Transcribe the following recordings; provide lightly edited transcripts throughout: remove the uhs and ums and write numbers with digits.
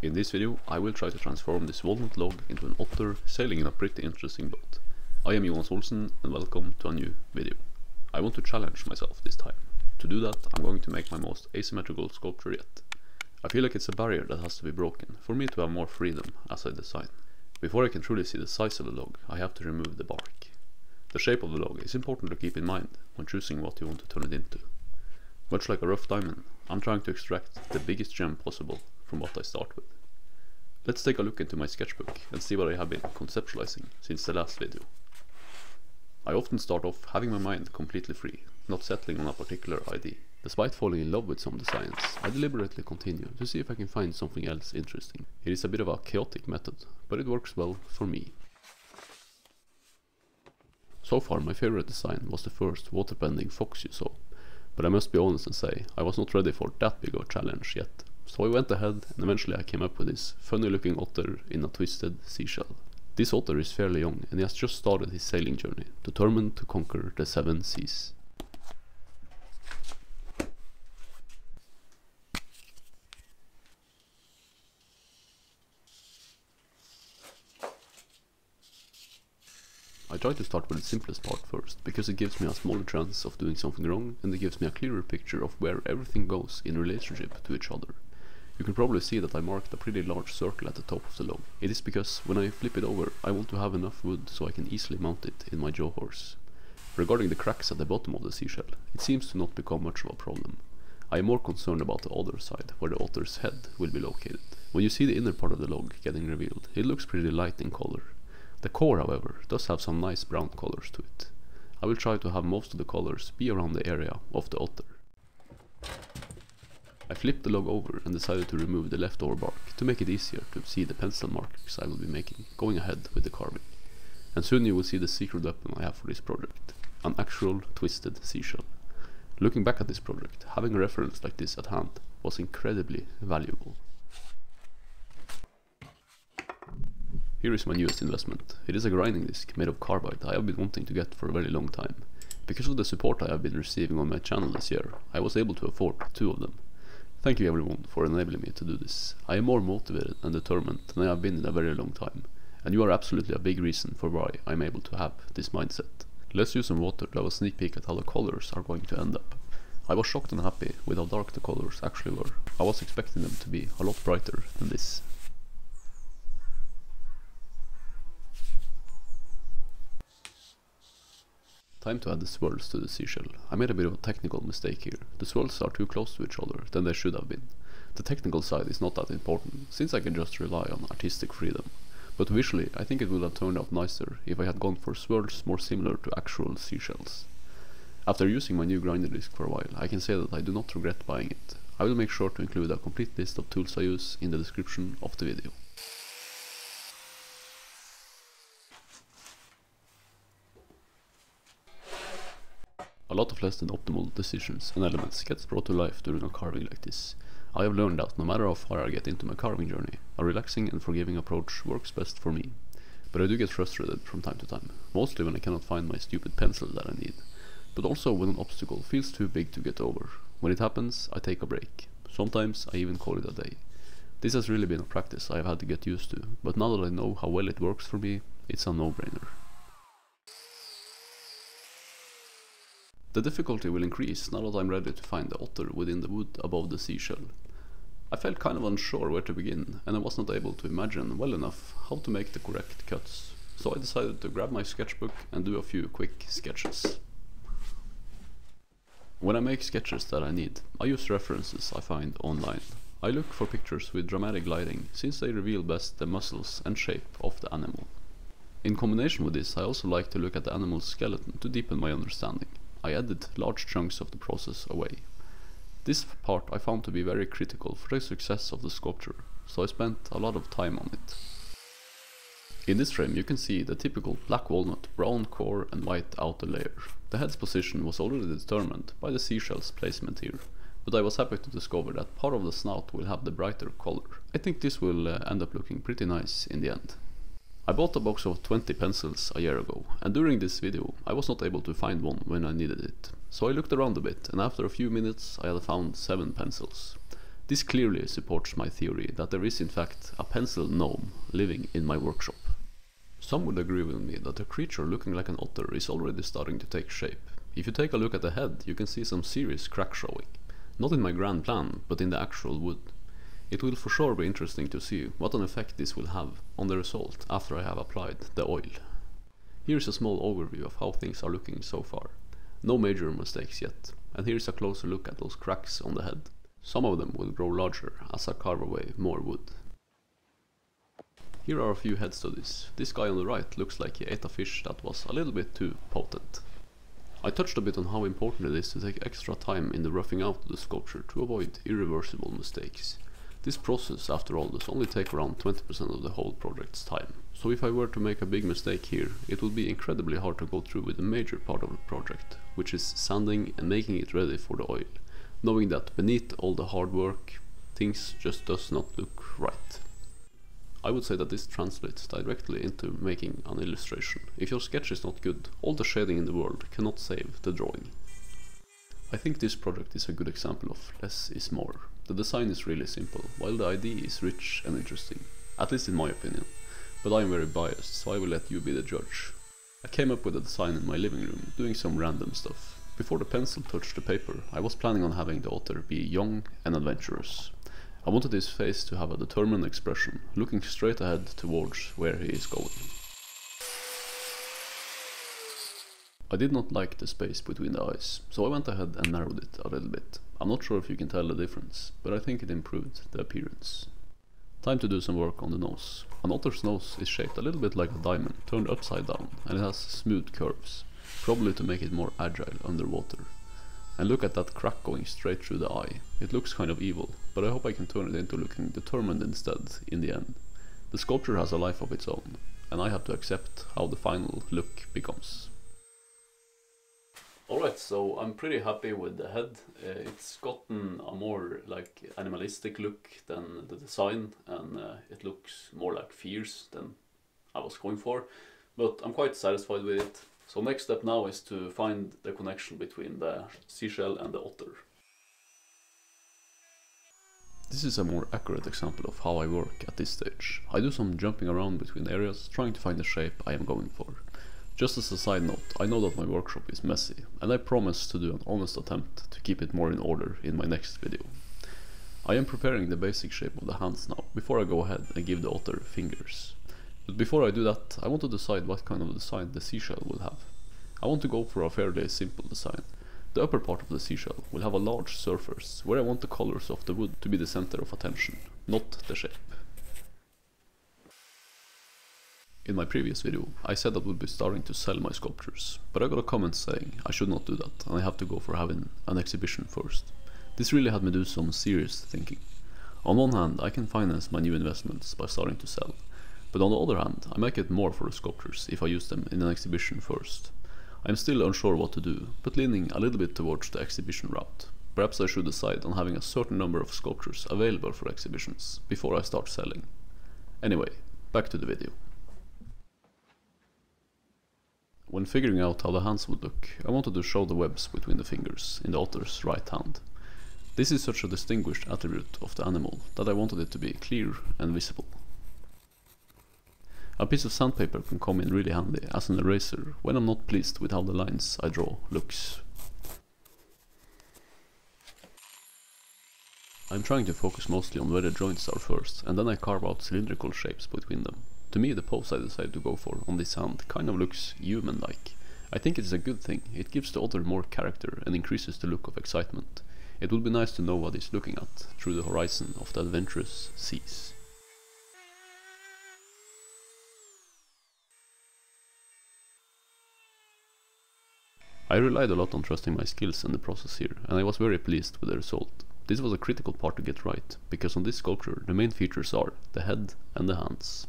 In this video I will try to transform this walnut log into an otter sailing in a pretty interesting boat. I am Jonas Olsen and welcome to a new video. I want to challenge myself this time. To do that I'm going to make my most asymmetrical sculpture yet. I feel like it's a barrier that has to be broken for me to have more freedom as I design. Before I can truly see the size of the log I have to remove the bark. The shape of the log is important to keep in mind when choosing what you want to turn it into. Much like a rough diamond, I'm trying to extract the biggest gem possible from what I start with. Let's take a look into my sketchbook and see what I have been conceptualizing since the last video. I often start off having my mind completely free, not settling on a particular idea. Despite falling in love with some designs, I deliberately continue to see if I can find something else interesting. It is a bit of a chaotic method, but it works well for me. So far my favorite design was the first waterbending fox you saw, but I must be honest and say I was not ready for that big of a challenge yet. So I went ahead and eventually I came up with this funny looking otter in a twisted seashell. This otter is fairly young and he has just started his sailing journey, determined to conquer the 7 seas. I try to start with the simplest part first, because it gives me a smaller chance of doing something wrong and it gives me a clearer picture of where everything goes in relationship to each other. You can probably see that I marked a pretty large circle at the top of the log. It is because when I flip it over I want to have enough wood so I can easily mount it in my jaw horse. Regarding the cracks at the bottom of the seashell, it seems to not become much of a problem. I am more concerned about the other side, where the otter's head will be located. When you see the inner part of the log getting revealed, it looks pretty light in color. The core, however, does have some nice brown colors to it. I will try to have most of the colors be around the area of the otter. I flipped the log over and decided to remove the leftover bark to make it easier to see the pencil marks I will be making going ahead with the carving. And soon you will see the secret weapon I have for this project, an actual twisted seashell. Looking back at this project, having a reference like this at hand was incredibly valuable. Here is my newest investment. It is a grinding disc made of carbide I have been wanting to get for a very long time. Because of the support I have been receiving on my channel this year, I was able to afford 2 of them. Thank you everyone for enabling me to do this. I am more motivated and determined than I have been in a very long time, and you are absolutely a big reason for why I am able to have this mindset. Let's use some water to have a sneak peek at how the colors are going to end up. I was shocked and happy with how dark the colors actually were. I was expecting them to be a lot brighter than this. Time to add the swirls to the seashell. I made a bit of a technical mistake here. The swirls are too close to each other than they should have been. The technical side is not that important, since I can just rely on artistic freedom. But visually, I think it would have turned out nicer if I had gone for swirls more similar to actual seashells. After using my new grinder disc for a while, I can say that I do not regret buying it. I will make sure to include a complete list of tools I use in the description of the video. A lot of less than optimal decisions and elements gets brought to life during a carving like this. I have learned that no matter how far I get into my carving journey, a relaxing and forgiving approach works best for me. But I do get frustrated from time to time, mostly when I cannot find my stupid pencil that I need, but also when an obstacle feels too big to get over. When it happens, I take a break. Sometimes I even call it a day. This has really been a practice I have had to get used to, but now that I know how well it works for me, it's a no-brainer. The difficulty will increase now that I'm ready to find the otter within the wood above the seashell. I felt kind of unsure where to begin, and I was not able to imagine well enough how to make the correct cuts, so I decided to grab my sketchbook and do a few quick sketches. When I make sketches that I need, I use references I find online. I look for pictures with dramatic lighting, since they reveal best the muscles and shape of the animal. In combination with this, I also like to look at the animal's skeleton to deepen my understanding. I added large chunks of the process away. This part I found to be very critical for the success of the sculpture, so I spent a lot of time on it. In this frame you can see the typical black walnut, brown core and white outer layer. The head's position was already determined by the seashell's placement here, but I was happy to discover that part of the snout will have the brighter color. I think this will end up looking pretty nice in the end. I bought a box of 20 pencils a year ago, and during this video I was not able to find one when I needed it. So I looked around a bit, and after a few minutes I had found 7 pencils. This clearly supports my theory that there is in fact a pencil gnome living in my workshop. Some would agree with me that a creature looking like an otter is already starting to take shape. If you take a look at the head, you can see some serious cracks showing. Not in my grand plan, but in the actual wood. It will for sure be interesting to see what an effect this will have on the result after I have applied the oil. Here's a small overview of how things are looking so far. No major mistakes yet, and here's a closer look at those cracks on the head. Some of them will grow larger as I carve away more wood. Here are a few head studies. This guy on the right looks like he ate a fish that was a little bit too potent. I touched a bit on how important it is to take extra time in the roughing out of the sculpture to avoid irreversible mistakes. This process, after all, does only take around 20% of the whole project's time. So if I were to make a big mistake here, it would be incredibly hard to go through with the major part of the project, which is sanding and making it ready for the oil, knowing that beneath all the hard work, things just does not look right. I would say that this translates directly into making an illustration. If your sketch is not good, all the shading in the world cannot save the drawing. I think this project is a good example of less is more. The design is really simple, while the idea is rich and interesting, at least in my opinion. But I am very biased, so I will let you be the judge. I came up with a design in my living room, doing some random stuff. Before the pencil touched the paper, I was planning on having the author be young and adventurous. I wanted his face to have a determined expression, looking straight ahead towards where he is going. I did not like the space between the eyes, so I went ahead and narrowed it a little bit. I'm not sure if you can tell the difference, but I think it improved the appearance. Time to do some work on the nose. An otter's nose is shaped a little bit like a diamond, turned upside down, and it has smooth curves, probably to make it more agile underwater. And look at that crack going straight through the eye. It looks kind of evil, but I hope I can turn it into looking determined instead in the end. The sculpture has a life of its own, and I have to accept how the final look becomes. Alright, so I'm pretty happy with the head. It's gotten a more like animalistic look than the design, and it looks more like fierce than I was going for, but I'm quite satisfied with it. So next step now is to find the connection between the seashell and the otter. This is a more accurate example of how I work at this stage. I do some jumping around between areas, trying to find the shape I am going for. Just as a side note, I know that my workshop is messy, and I promise to do an honest attempt to keep it more in order in my next video. I am preparing the basic shape of the hands now, before I go ahead and give the otter fingers. But before I do that, I want to decide what kind of design the seashell will have. I want to go for a fairly simple design. The upper part of the seashell will have a large surface, where I want the colors of the wood to be the center of attention, not the shape. In my previous video, I said I would be starting to sell my sculptures, but I got a comment saying I should not do that, and I have to go for having an exhibition first. This really had me do some serious thinking. On one hand, I can finance my new investments by starting to sell, but on the other hand, I might get more for the sculptures if I use them in an exhibition first. I am still unsure what to do, but leaning a little bit towards the exhibition route. Perhaps I should decide on having a certain number of sculptures available for exhibitions before I start selling. Anyway, back to the video. When figuring out how the hands would look, I wanted to show the webs between the fingers in the otter's right hand. This is such a distinguished attribute of the animal that I wanted it to be clear and visible. A piece of sandpaper can come in really handy as an eraser when I'm not pleased with how the lines I draw looks. I'm trying to focus mostly on where the joints are first, and then I carve out cylindrical shapes between them. To me, the pose I decided to go for on this hand kind of looks human-like. I think it is a good thing. It gives the otter more character and increases the look of excitement. It would be nice to know what he's looking at through the horizon of the adventurous seas. I relied a lot on trusting my skills in the process here, and I was very pleased with the result. This was a critical part to get right, because on this sculpture the main features are the head and the hands.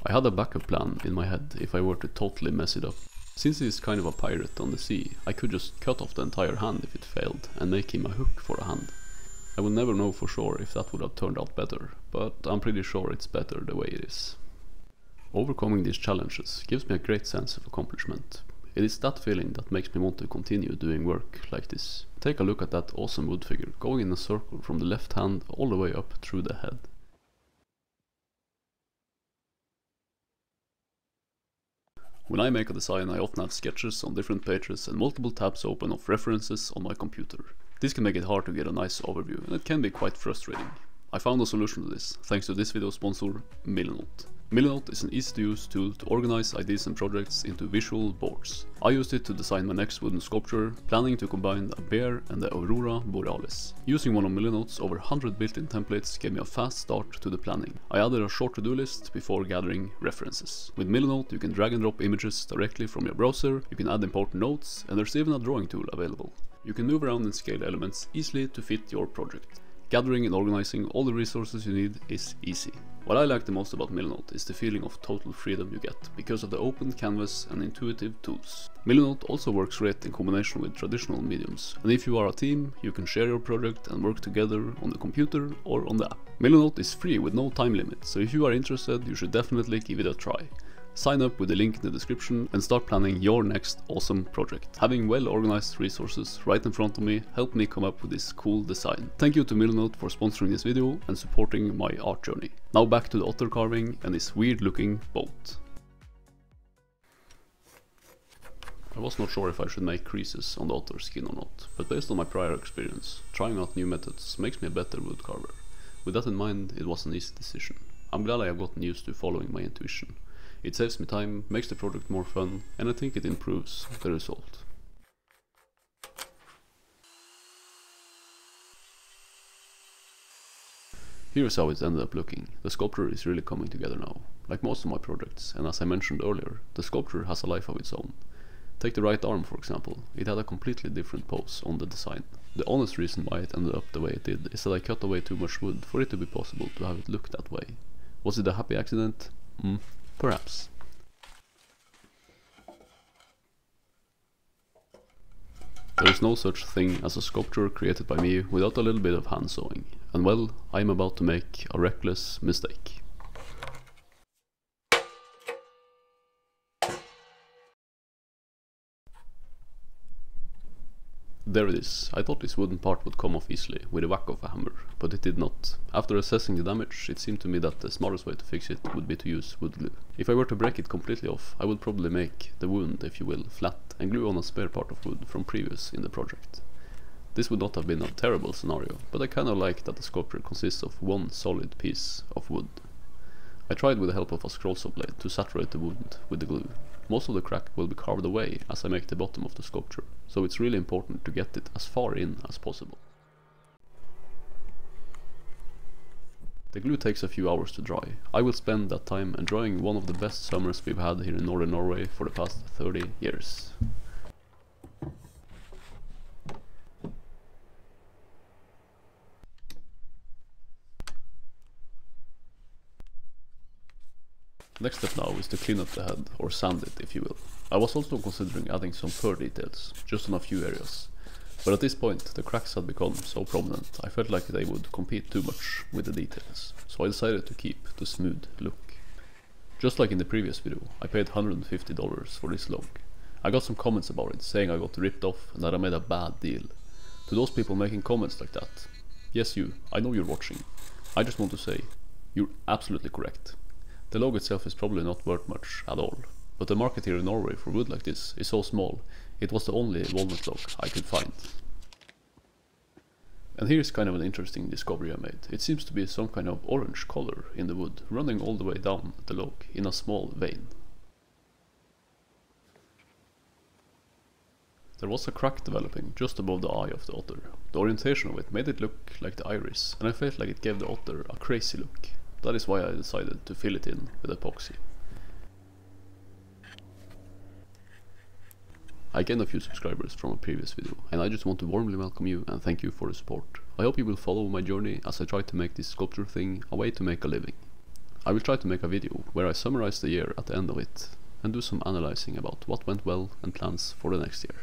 I had a backup plan in my head if I were to totally mess it up. Since he is kind of a pirate on the sea, I could just cut off the entire hand if it failed and make him a hook for a hand. I will never know for sure if that would have turned out better, but I'm pretty sure it's better the way it is. Overcoming these challenges gives me a great sense of accomplishment. It is that feeling that makes me want to continue doing work like this. Take a look at that awesome wood figure going in a circle from the left hand all the way up through the head. When I make a design, I often have sketches on different pages and multiple tabs open of references on my computer. This can make it hard to get a nice overview, and it can be quite frustrating. I found a solution to this, thanks to this video sponsor, Millenote. Millenote is an easy-to-use tool to organize ideas and projects into visual boards. I used it to design my next wooden sculpture, planning to combine a bear and the Aurora Borealis. Using one of Millenote's over 100 built-in templates gave me a fast start to the planning. I added a short to-do list before gathering references. With Millenote you can drag and drop images directly from your browser, you can add important notes, and there's even a drawing tool available. You can move around and scale elements easily to fit your project. Gathering and organizing all the resources you need is easy. What I like the most about Millenote is the feeling of total freedom you get because of the open canvas and intuitive tools. Millenote also works great in combination with traditional mediums, and if you are a team, you can share your project and work together on the computer or on the app. Millenote is free with no time limit, so if you are interested, you should definitely give it a try. Sign up with the link in the description and start planning your next awesome project. Having well organized resources right in front of me helped me come up with this cool design. Thank you to Millenote for sponsoring this video and supporting my art journey. Now back to the otter carving and this weird looking boat. I was not sure if I should make creases on the otter skin or not, but based on my prior experience, trying out new methods makes me a better wood carver. With that in mind, it was an easy decision. I'm glad I have gotten used to following my intuition. It saves me time, makes the project more fun, and I think it improves the result. Here's how it ended up looking. The sculpture is really coming together now, like most of my projects, and as I mentioned earlier, the sculpture has a life of its own. Take the right arm for example, it had a completely different pose on the design. The honest reason why it ended up the way it did is that I cut away too much wood for it to be possible to have it look that way. Was it a happy accident? Perhaps. There is no such thing as a sculpture created by me without a little bit of hand sewing, and well, I am about to make a reckless mistake. There it is. I thought this wooden part would come off easily with a whack of a hammer, but it did not. After assessing the damage, it seemed to me that the smartest way to fix it would be to use wood glue. If I were to break it completely off, I would probably make the wound, if you will, flat and glue on a spare part of wood from previous in the project. This would not have been a terrible scenario, but I kinda like that the sculpture consists of one solid piece of wood. I tried with the help of a scroll saw blade to saturate the wound with the glue. Most of the crack will be carved away as I make the bottom of the sculpture, so it's really important to get it as far in as possible. The glue takes a few hours to dry. I will spend that time enjoying one of the best summers we've had here in northern Norway for the past 30 years. Next step now is to clean up the head, or sand it if you will. I was also considering adding some fur details, just on a few areas. But at this point the cracks had become so prominent I felt like they would compete too much with the details, so I decided to keep the smooth look. Just like in the previous video, I paid $150 for this log. I got some comments about it, saying I got ripped off and that I made a bad deal. To those people making comments like that, yes you, I know you're watching. I just want to say, you're absolutely correct. The log itself is probably not worth much at all, but the market here in Norway for wood like this is so small, it was the only walnut log I could find. And here's kind of an interesting discovery I made. It seems to be some kind of orange color in the wood, running all the way down the log in a small vein. There was a crack developing just above the eye of the otter. The orientation of it made it look like the iris, and I felt like it gave the otter a crazy look. That is why I decided to fill it in with epoxy. I gained a few subscribers from a previous video, and I just want to warmly welcome you and thank you for the support. I hope you will follow my journey as I try to make this sculpture thing a way to make a living. I will try to make a video where I summarize the year at the end of it, and do some analyzing about what went well and plans for the next year.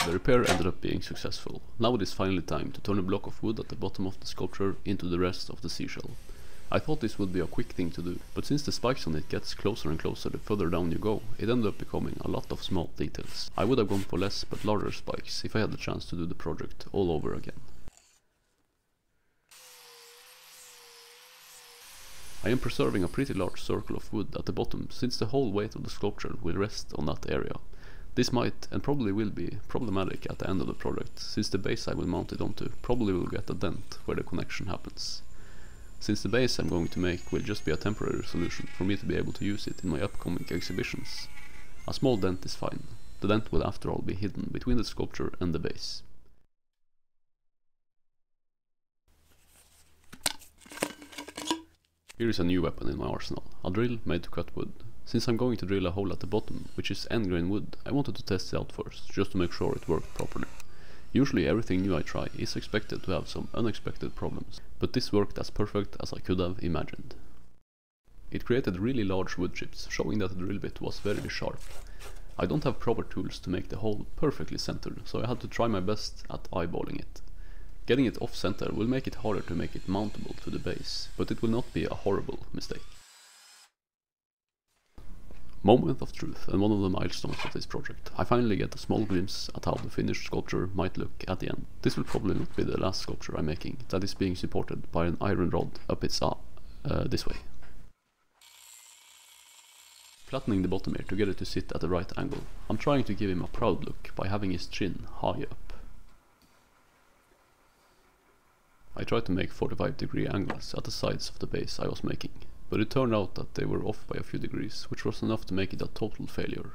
The repair ended up being successful. Now it is finally time to turn a block of wood at the bottom of the sculpture into the rest of the seashell. I thought this would be a quick thing to do, but since the spikes on it gets closer and closer the further down you go, it ended up becoming a lot of small details. I would have gone for less but larger spikes if I had the chance to do the project all over again. I am preserving a pretty large circle of wood at the bottom since the whole weight of the sculpture will rest on that area. This might and probably will be problematic at the end of the project, since the base I will mount it onto probably will get a dent where the connection happens. Since the base I'm going to make will just be a temporary solution for me to be able to use it in my upcoming exhibitions, a small dent is fine. The dent will after all be hidden between the sculpture and the base. Here is a new weapon in my arsenal, a drill made to cut wood. Since I'm going to drill a hole at the bottom, which is end grain wood, I wanted to test it out first, just to make sure it worked properly. Usually everything new I try is expected to have some unexpected problems, but this worked as perfect as I could have imagined. It created really large wood chips, showing that the drill bit was very sharp. I don't have proper tools to make the hole perfectly centered, so I had to try my best at eyeballing it. Getting it off center will make it harder to make it mountable to the base, but it will not be a horrible mistake. Moment of truth, and one of the milestones of this project. I finally get a small glimpse at how the finished sculpture might look at the end. This will probably not be the last sculpture I'm making that is being supported by an iron rod up its this way. Flattening the bottom here to get it to sit at the right angle. I'm trying to give him a proud look by having his chin high up. I tried to make 45-degree angles at the sides of the base I was making, but it turned out that they were off by a few degrees, which was enough to make it a total failure.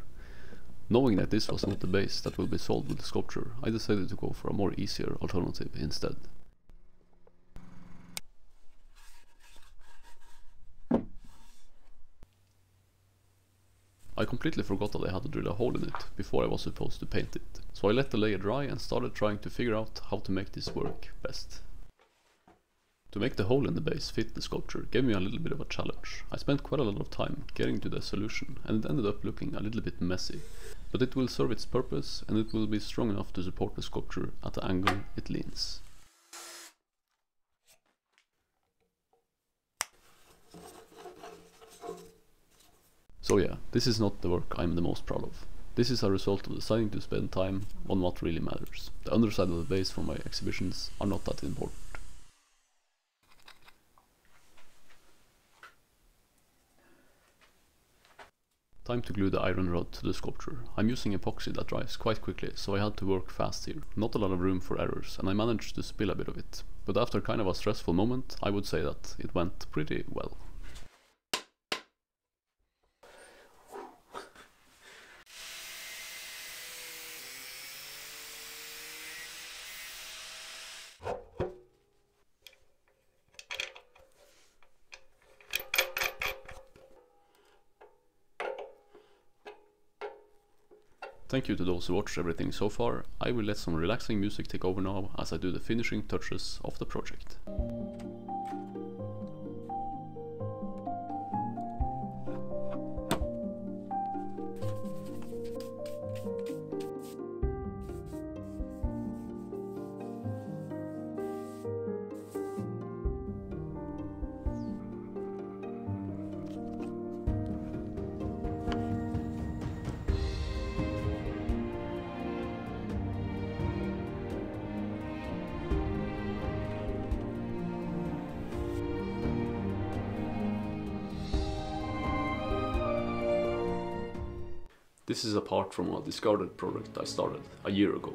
Knowing that this was not the base that will be solved with the sculpture, I decided to go for a more easier alternative instead. I completely forgot that I had to drill a hole in it before I was supposed to paint it, so I let the layer dry and started trying to figure out how to make this work best. To make the hole in the base fit the sculpture gave me a little bit of a challenge. I spent quite a lot of time getting to the solution, and it ended up looking a little bit messy, but it will serve its purpose and it will be strong enough to support the sculpture at the angle it leans. So yeah, this is not the work I'm the most proud of. This is a result of deciding to spend time on what really matters. The underside of the base for my exhibitions are not that important. Time to glue the iron rod to the sculpture. I'm using epoxy that dries quite quickly, so I had to work fast here. Not a lot of room for errors, and I managed to spill a bit of it. But after kind of a stressful moment, I would say that it went pretty well. Thank you to those who watched everything so far. I will let some relaxing music take over now as I do the finishing touches of the project. This is a part from a discarded project I started a year ago.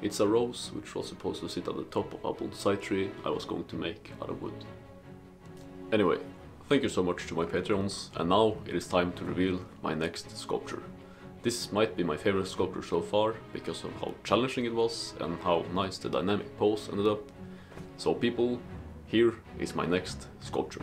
It's a rose which was supposed to sit at the top of a bonsai tree I was going to make out of wood. Anyway, thank you so much to my Patreons, and now it is time to reveal my next sculpture. This might be my favorite sculpture so far because of how challenging it was and how nice the dynamic pose ended up. So people, here is my next sculpture.